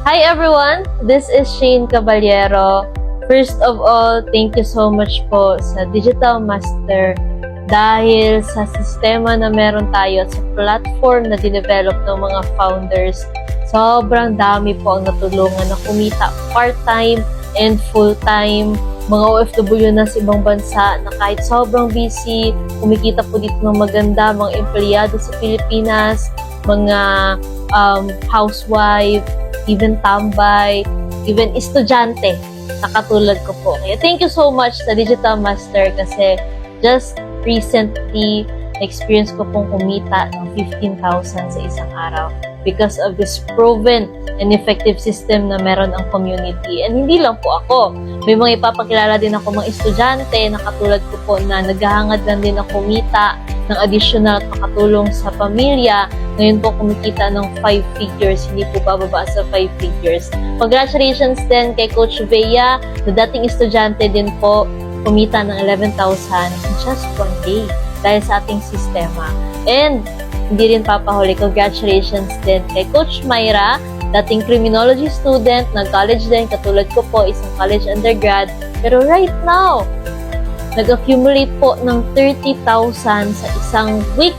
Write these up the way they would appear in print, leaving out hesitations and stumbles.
Hi everyone! This is Shane Caballero. First of all, thank you so much po sa Digital Master dahil sa sistema na meron tayo at sa platform na dinevelop ng mga founders. Sobrang dami po ang natulungan na kumita part-time and full-time. Mga OFW na sa ibang bansa na kahit sobrang busy, kumikita po dito ng maganda, mga empleyado sa Pilipinas, mga housewife, even tambay, even estudyante na katulad ko po. Kaya thank you so much sa Digital Master kasi just recently experience ko pong kumita ng 15,000 sa isang araw because of this proven and effective system na meron ang community. And hindi lang po ako. May mga ipapakilala din ako mga estudyante na katulad ko po na naghahangad lang din na kumita ng additional makatulong sa pamilya. Ngayon po kumikita ng 5 figures, hindi po bababa sa 5 figures. Congratulations din kay Coach Bea, na dating estudyante din po, kumita ng 11,000 in just one day dahil sa ating sistema. And hindi rin papahuli, congratulations din kay Coach Myra, dating criminology student, nag-college din, katulad ko po, isang college undergrad. Pero right now, nag-accumulate po ng 30,000 sa isang week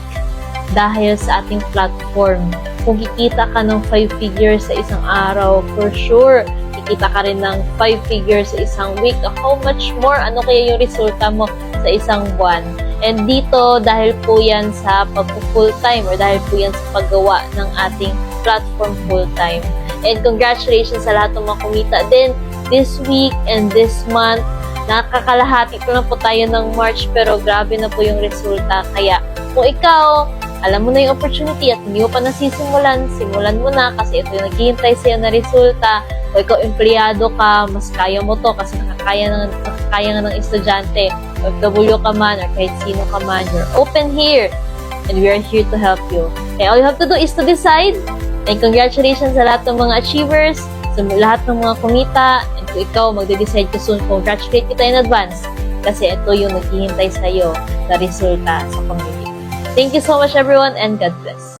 dahil sa ating platform. Kung kikita ka ng 5 figures sa isang araw, for sure, kikita ka rin ng 5 figures sa isang week. How much more? Ano kaya yung resulta mo sa isang buwan? And dito, dahil po yan sa pag-full-time or dahil po yan sa paggawa ng ating platform full-time. And congratulations sa lahat ng mga kumita din this week and this month. Nakakalahati ko na po tayo ng March pero grabe na po yung resulta. Kaya kung ikaw, alam mo na yung opportunity at hindi mo pa nasisimulan, simulan mo na kasi ito yung naghihintay sa'yo na resulta. O ikaw empleyado ka, mas kaya mo to kasi nakakaya nga ng estudyante. OFW ka man or kahit sino ka man, you're open here and we are here to help you. Okay, all you have to do is to decide. And congratulations sa lahat ng mga achievers, sa lahat ng mga kumita, and kung ikaw magde-decide ka soon, congratulate kita in advance kasi ito yung naghihintay sa'yo na resulta sa community. Thank you so much everyone and God bless.